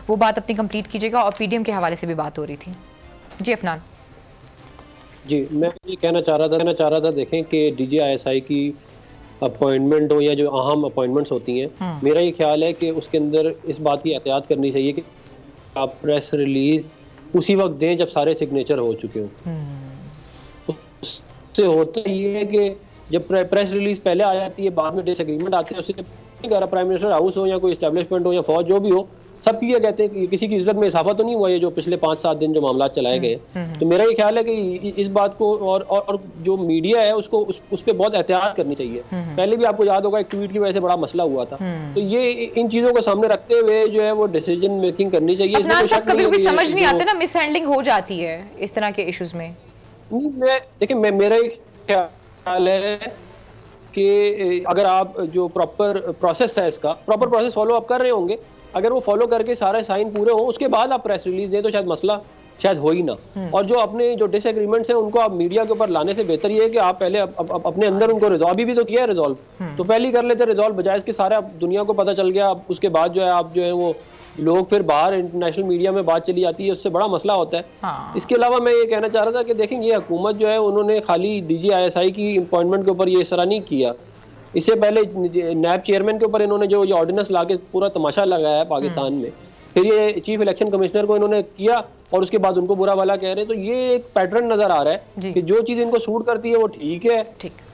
वो बात अपनी कंप्लीट कीजिएगा। और पीडीएम के हवाले से भी बात हो रही थी। जी अफनान। जी, मैं ये कहना चाह रहा था देखें कि DGISI की अपॉइंटमेंट हो या जो अहम अपॉइंटमेंट्स होती हैं, मेरा ये ख्याल है कि उसके अंदर इस बात की एहतियात करनी चाहिए कि आप प्रेस रिलीज उसी वक्त दें जब सारे सिग्नेचर हो चुके हों। उससे होता ये है कि जब प्रेस रिलीज पहले आ जाती है, बाद में डिसएग्रीमेंट आते हैं, उससे नहीं कह रहा प्राइम मिनिस्टर हाउस हो या कोई एस्टेब्लिशमेंट हो या फौज जो भी हो, सब ये कहते हैं कि किसी की इज्जत में इजाफा तो नहीं हुआ ये जो पिछले 5-7 दिन जो मामला चलाए गए। तो मेरा ये ख्याल है कि इस बात को और जो मीडिया है उसको उस पर बहुत एहतियात करनी चाहिए। पहले भी आपको याद होगा एक ट्वीट की वजह से बड़ा मसला हुआ था। तो ये इन चीजों को सामने रखते हुए जो है वो डिसीजन मेकिंग करनी चाहिए। कभी समझ नहीं आता ना, मिस हैंडलिंग हो जाती है इस तरह के इश्यूज में। देखिए मेरा एक ख्याल है कि अगर आप जो प्रॉपर प्रोसेस है इसका प्रॉपर प्रोसेस फॉलो अप कर रहे होंगे, अगर वो फॉलो करके सारे साइन पूरे हों उसके बाद आप प्रेस रिलीज दें तो शायद मसला शायद हो ही ना। और जो अपने जो डिसएग्रीमेंट्स हैं उनको आप मीडिया के ऊपर लाने से बेहतर ये है कि आप पहले अपने अंदर उनको रिजॉल्व, अभी भी तो किया है रिजॉल्व, तो पहले ही कर लेते रिजॉल्व, बजाय इसके सारे दुनिया को पता चल गया। उसके बाद जो है आप जो है वो लोग फिर बाहर इंटरनेशनल मीडिया में बात चली जाती है, उससे बड़ा मसला होता है। हाँ। इसके अलावा मैं ये कहना चाह रहा था कि देखें ये हुकूमत जो है उन्होंने खाली DGISI की अपॉइंटमेंट के ऊपर ये इसरा नहीं किया, इससे पहले नैब चेयरमैन के ऊपर इन्होंने जो ये ऑर्डिनेंस लाके पूरा तमाशा लगाया है पाकिस्तान में, फिर ये चीफ इलेक्शन कमिश्नर को इन्होंने किया और उसके बाद उनको बुरा भला कह रहे हैं। तो ये एक पैटर्न नजर आ रहा है कि जो चीज इनको सूट करती है वो ठीक है,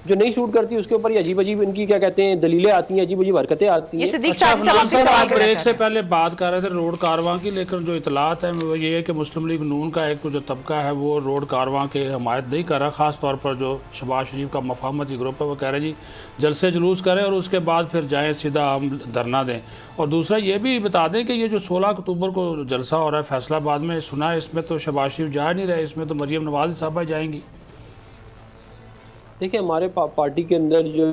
जो नहीं सूट करती उसके ऊपर ये अजीब अजीब इनकी क्या कहते हैं दलीलें आती हैं, अजीब अजीब हरकतें आती हैं। अच्छा, ब्रेक से पहले बात कर रहे थे रोड कारवां की, लेकिन जो इतलात है वो ये है कि मुस्लिम लीग नून का एक जो तबका है वो रोड कारवां के हमायत नहीं कर रहा। ख़ास तौर पर जो शहबाज शरीफ का मफाहमती ग्रुप है वो कह रहे जी जलसे जुलूस करें और उसके बाद फिर जाएँ सीधा हम धरना दें। और दूसरा ये भी बता दें कि ये जो 16 अक्टूबर को जलसा हो रहा है फैसलाबाद में, सुना है इसमें तो शहबाज शरीफ जा नहीं रहे, इसमें तो मरियम नवाज साहबा जाएंगी। देखिए हमारे पार्टी के अंदर जो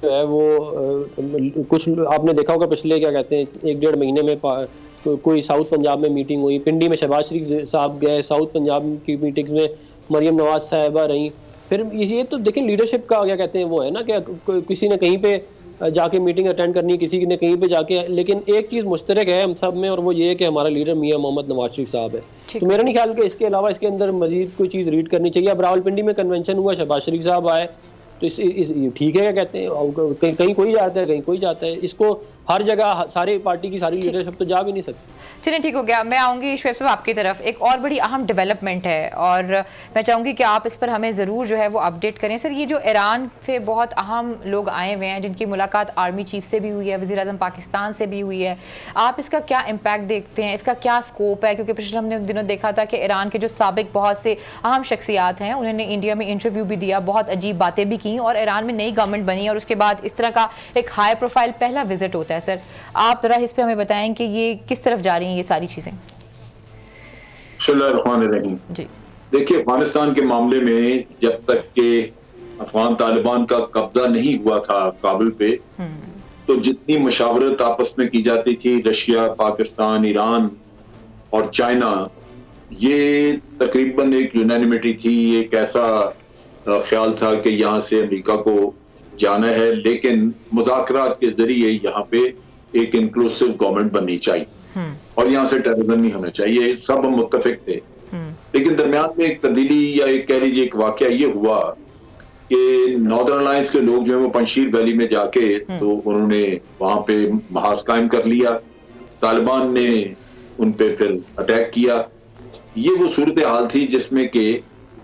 है वो कुछ आपने देखा होगा पिछले क्या कहते हैं 1-1.5 महीने में कोई साउथ पंजाब में मीटिंग हुई, पिंडी में शहबाज शरीफ साहब गए, साउथ पंजाब की मीटिंग्स में मरियम नवाज साहिबा रहीं। फिर ये तो देखिए लीडरशिप का क्या कहते हैं वो है ना कि किसी ने कहीं पे जाके मीटिंग अटेंड करनी, किसी ने कहीं पे जाके, लेकिन एक चीज़ मुश्तरक है हम सब में और वो ये है कि हमारा लीडर मियां मोहम्मद नवाज शरीफ साहब है। तो मेरा नहीं ख्याल कि इसके अलावा इसके अंदर मजीद कोई चीज़ रीड करनी चाहिए। अब रावलपिंडी में कन्वेंशन हुआ, शहबाज शरीफ साहब आए तो इस ठीक है क्या कहते हैं, कहीं कोई जाता है कहीं कोई जाता है, इसको हर जगह सारी पार्टी की सारी लीडरशिप तो जा भी नहीं सकती। चलिए ठीक हो गया, मैं आऊँगी शुएब साहब आपकी तरफ। एक और बड़ी अहम डेवलपमेंट है और मैं चाहूँगी कि आप इस पर हमें ज़रूर जो है वो अपडेट करें। सर ये जो ईरान से बहुत अहम लोग आए हुए हैं जिनकी मुलाकात आर्मी चीफ से भी हुई है, वज़ीर आज़म पाकिस्तान से भी हुई है, आप इसका क्या इम्पैक्ट देखते हैं, इसका क्या स्कोप है? क्योंकि पिछले हमने दिनों देखा था कि ईरान के जो साबिक बहुत से अहम शख्सियात हैं उन्होंने इंडिया में इंटरव्यू भी दिया, बहुत अजीब बातें भी की और ईरान में नई गवर्नमेंट बनी और उसके बाद इस तरह का एक हाई प्रोफाइल पहला विजिट होता है। सर आप जरा इस पे हमें बताएं कि ये किस तरफ जा रही हैं ये सारी चीजें। जी देखिए, अफगानिस्तान के मामले में जब तक के अफगान तालिबान का कब्जा नहीं हुआ था काबुल पे, तो जितनी मुशावरत आपस में की जाती थी रशिया, पाकिस्तान, ईरान और चाइना, ये तकरीबन एक यूनानिमिटी थी, एक ऐसा ख्याल था कि यहाँ से अमेरिका को जाना है, लेकिन मुज़ाकरात के जरिए यहाँ पे एक इंक्लूसिव गवर्नमेंट बननी चाहिए और यहाँ से टेररिज्म नहीं होना चाहिए, सब हम मुत्तफिक थे। लेकिन दरमियान में एक तब्दीली या एक कह लीजिए एक वाकया ये हुआ कि नॉर्दर्न अलायंस के लोग जो है वो पंजशीर वैली में जाके तो उन्होंने वहां पे महाज कायम कर लिया, तालिबान ने उन पे फिर अटैक किया। ये वो सूरत हाल थी जिसमें कि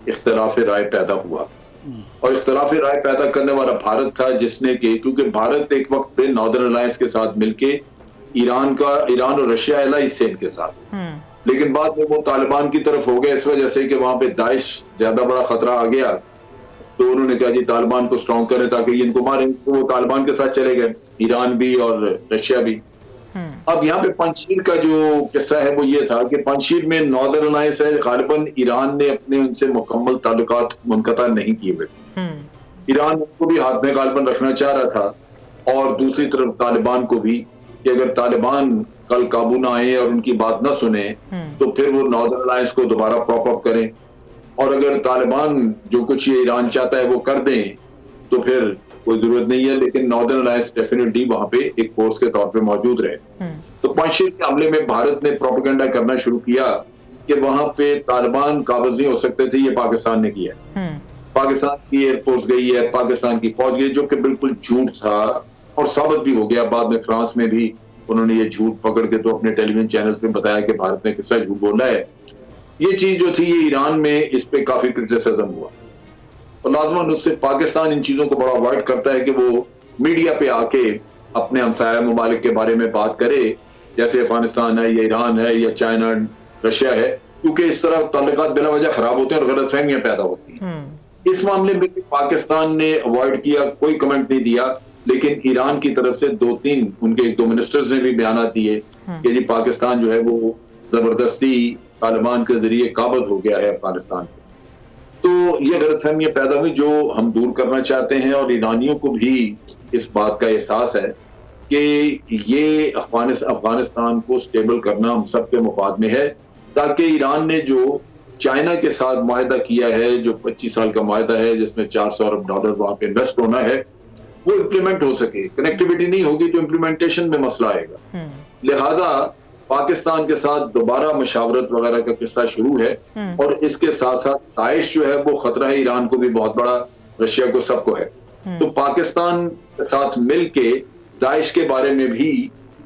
इख्तलाफ राय पैदा हुआ और इख्तलाफ राय पैदा करने वाला भारत था, जिसने कि क्योंकि भारत एक वक्त पे नॉर्दर्न अलायंस के साथ मिलके ईरान और रशिया एलाइज थे इनके साथ, लेकिन बाद में वो तालिबान की तरफ हो गए इस वजह से कि वहां पे दाइश ज्यादा बड़ा खतरा आ गया, तो उन्होंने कहा जी तालिबान को स्ट्रॉन्ग करें ताकि ये इनको मारें, तो वो तालिबान के साथ चले गए, ईरान भी और रशिया भी। अब यहाँ पे पंजशीर का जो किस्सा है वो ये था कि पंजशीर में नॉर्दर्न अलायंस है, गालिबन ईरान ने अपने उनसे मुकम्मल ताल्लुकात मुनक़ता नहीं किए हुए, ईरान उनको भी हाथ में गालिबन रखना चाह रहा था और दूसरी तरफ तालिबान को भी कि अगर तालिबान कल काबू ना आए और उनकी बात ना सुने तो फिर वो नॉर्दर्न अलायंस को दोबारा प्रॉप अप करें, और अगर तालिबान जो कुछ ये ईरान चाहता है वो कर दें तो फिर कोई जरूरत नहीं है, लेकिन नॉर्दर्न अलायंस डेफिनेटली वहां पे एक फोर्स के तौर पे मौजूद रहे। तो पंजशीर के हमले में भारत ने प्रोपेगेंडा करना शुरू किया कि वहां पे तालिबान काबिज नहीं हो सकते थे, ये पाकिस्तान ने किया। पाकिस्तान की एयरफोर्स गई है, पाकिस्तान की फौज गई, जो कि बिल्कुल झूठ था और साबित भी हो गया। बाद में फ्रांस में भी उन्होंने ये झूठ पकड़ के तो अपने टेलीविजन चैनल्स पे बताया कि भारत ने किस तरह झूठ बोला है। ये चीज जो थी ये ईरान में इस पे काफी क्रिटिसिज्म हुआ और लाजमन उससे पाकिस्तान इन चीजों को बड़ा अवॉइड करता है कि वो मीडिया पे आके अपने हमसाया ममालिक के बारे में बात करे, जैसे अफगानिस्तान है या ईरान है या चाइना रशिया है, क्योंकि इस तरह ताल्लुकात बिला वजह खराब होते हैं और गलतफहमियां पैदा होती हैं। इस मामले में पाकिस्तान ने अवॉइड किया, कोई कमेंट नहीं दिया, लेकिन ईरान की तरफ से उनके एक दो मिनिस्टर्स ने भी बयान दिए कि जी पाकिस्तान जो है वो जबरदस्ती तालिबान के जरिए काबिज हो गया है अफगानिस्तान पे। तो ये गलतफहमियां पैदा हुई जो हम दूर करना चाहते हैं और ईरानियों को भी इस बात का एहसास है कि ये अफगानिस्तान को स्टेबल करना हम सब के मुफाद में है, ताकि ईरान ने जो चाइना के साथ मुआहदा किया है, जो 25 साल का मुआहदा है जिसमें $400 अरब वहां पे इन्वेस्ट होना है, वो इम्प्लीमेंट हो सके। कनेक्टिविटी नहीं होगी तो इम्प्लीमेंटेशन में मसला आएगा। लिहाजा पाकिस्तान के साथ दोबारा मशावरत वगैरह का किस्सा शुरू है और इसके साथ साथ दाइश जो है वो खतरा है ईरान को भी बहुत बड़ा, रशिया को, सबको है। तो पाकिस्तान के साथ मिलके दाइश के बारे में भी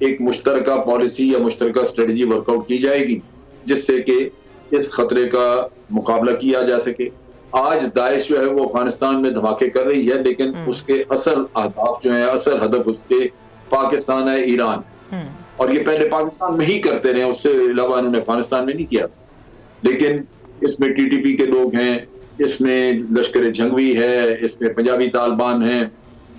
एक मुश्तरका पॉलिसी या मुश्तरका स्ट्रेटजी वर्कआउट की जाएगी जिससे कि इस खतरे का मुकाबला किया जा सके। आज दाइश जो है वो अफगानिस्तान में धमाके कर रही है, लेकिन उसके असल अहदाफ जो है, असल हदफ उसके पाकिस्तान है, ईरान, और ये पहले पाकिस्तान में ही करते रहे, उससे अलावा उन्होंने अफगानिस्तान में नहीं किया। लेकिन इसमें टीटीपी के लोग हैं, इसमें लश्कर जंगवी है, इसमें पंजाबी तालिबान है,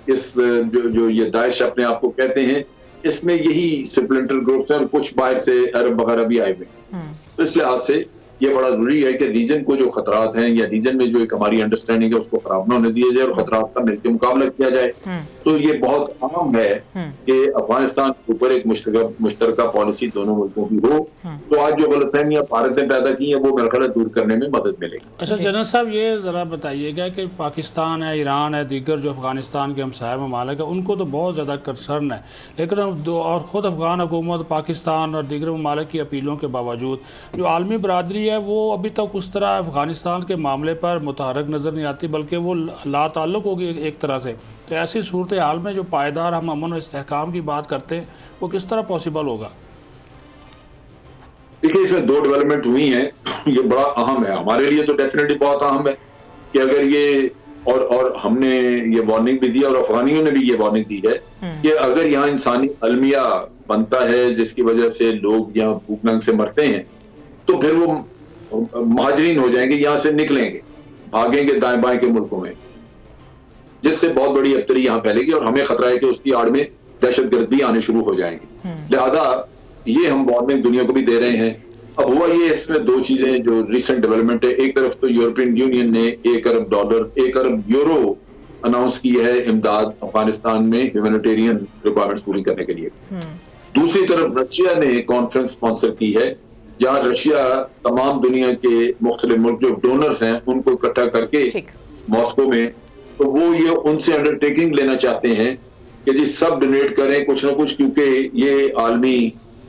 इस जो ये दाइश अपने आप को कहते हैं, इसमें यही स्प्लिंटर ग्रुप्स हैं और कुछ बाहर से अरब वगैरह भी आए हुए। तो इस लिहाज से ये बड़ा जरूरी है कि रीजन को जो खतरात हैं या रीजन में जो एक हमारी अंडरस्टैंडिंग है उसको खराब न होने दिया जाए और खतरात का मिलकर मुकाबला किया जाए। तो ये बहुत अहम है कि अफगानिस्तान के ऊपर एक मुश्तरका पॉलिसी दोनों मुल्कों की हो। तो आज जो गलतफहमियां भारत ने पैदा की है वो मेरे ख्याल दूर करने में मदद मिलेगी। अच्छा जनरल साहब, ये ज़रा बताइएगा कि पाकिस्तान है, ईरान है, दीगर जो अफगानिस्तान के हमसाया ममालिक है, उनको तो बहुत ज़्यादा कंसर्न है, लेकिन और ख़ुद अफगान हुकूमत पाकिस्तान और दीगर ममालिक की अपीलों के बावजूद जो आलमी बरादरी है वो अभी तक उस तरह अफगानिस्तान के मामले पर मुतहरक नज़र नहीं आती, बल्कि वो लाताल्लुक़ होगी एक तरह से। तो ऐसी सूरत हाल में जो पायदार हम अमन और इस्तेहकाम की बात करते हैं वो किस तरह पॉसिबल होगा? देखिए, इसमें दो डेवलपमेंट हुई हैं, ये बड़ा अहम है हमारे लिए, तो डेफिनेटली बहुत अहम है कि अगर ये और हमने ये वार्निंग भी दी और अफगानियों ने भी ये वार्निंग दी है कि अगर यहाँ इंसानी अलमिया बनता है जिसकी वजह से लोग यहाँ भूख नंग से मरते हैं, तो फिर वो महाजरीन हो जाएंगे, यहाँ से निकलेंगे, भागेंगे दाएं बाएं के मुल्कों में, जिससे बहुत बड़ी अबतरी यहाँ फैलेगी और हमें खतरा है कि उसकी आड़ में दहशतगर्द भी आने शुरू हो जाएंगे। लिहाजा ये हम वार्निंग दुनिया को भी दे रहे हैं। अब हुआ ये, इसमें दो चीजें जो रिसेंट डेवलपमेंट है, एक तरफ तो यूरोपियन यूनियन ने $1 अरब यूरो अनाउंस की है इमदाद अफगानिस्तान में ह्यूमैनिटेरियन रिक्वायरमेंट्स पूरी करने के लिए। दूसरी तरफ रशिया ने कॉन्फ्रेंस स्पॉन्सर की है जहां रशिया तमाम दुनिया के मुख्तलिफ मुल्क जो डोनर्स हैं उनको इकट्ठा करके मॉस्को में, तो वो ये उनसे अंडरटेकिंग लेना चाहते हैं कि जी सब डोनेट करें कुछ ना कुछ, क्योंकि ये आलमी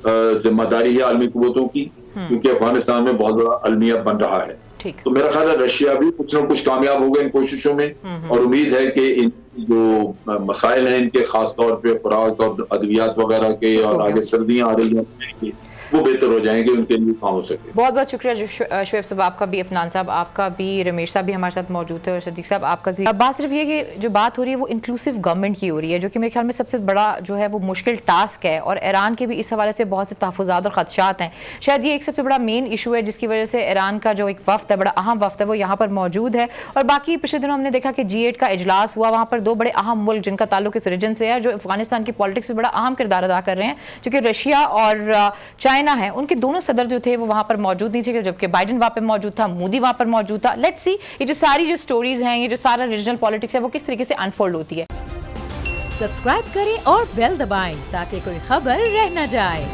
जिम्मेदारी है आलमी कुव्वतों की, क्योंकि अफगानिस्तान में बहुत बड़ा अलमिया बन रहा है। तो मेरा ख्याल है रशिया भी कुछ ना कुछ कामयाब होगा इन कोशिशों में और उम्मीद है कि इन जो मसाइल हैं इनके खास तौर पे खुराक और अद्वियात वगैरह के और आगे सर्दियां आ रही हैं वो बेहतर हो जाएंगे, उनके लिए काम हो सके। बहुत बहुत शुक्रिया शुएब साहब आपका भी, अफनान साहब आपका भी, रमेश साहब भी हमारे साथ मौजूद थे और सदीक साहब आपका भी। अब बात सिर्फ ये कि जो बात हो रही है वो इंक्लूसिव गवर्नमेंट की हो रही है, जो कि मेरे ख्याल में सबसे बड़ा जो है वो मुश्किल टास्क है और ईरान के भी इस हवाले से बहुत से तहफ़्फ़ुज़ात और ख़दशात हैं। शायद ये एक सबसे बड़ा मेन इशू है जिसकी वजह से ईरान का जो एक वफ्द है, बड़ा अहम वफ्द है, वो यहाँ पर मौजूद है। और बाकी पिछले दिनों हमने देखा कि G8 का इजलास हुआ, वहाँ पर दो बड़े अहम मुल्क जिनका ताल्लुक इस रीजन से है, जो अफगानिस्तान की पॉलिटिक्स में बड़ा अहम किरदार अदा कर रहे हैं, जो कि रशिया और चाइना है, उनके दोनों सदर जो थे वो वहां पर मौजूद नहीं थे, जबकि बाइडेन वहां पर मौजूद था, मोदी वहां पर मौजूद था। लेट्स सी ये जो सारी जो स्टोरीज हैं, ये जो सारा रीजनल पॉलिटिक्स है वो किस तरीके से अनफोल्ड होती है। सब्सक्राइब करें और बेल दबाएं ताकि कोई खबर रह न जाए।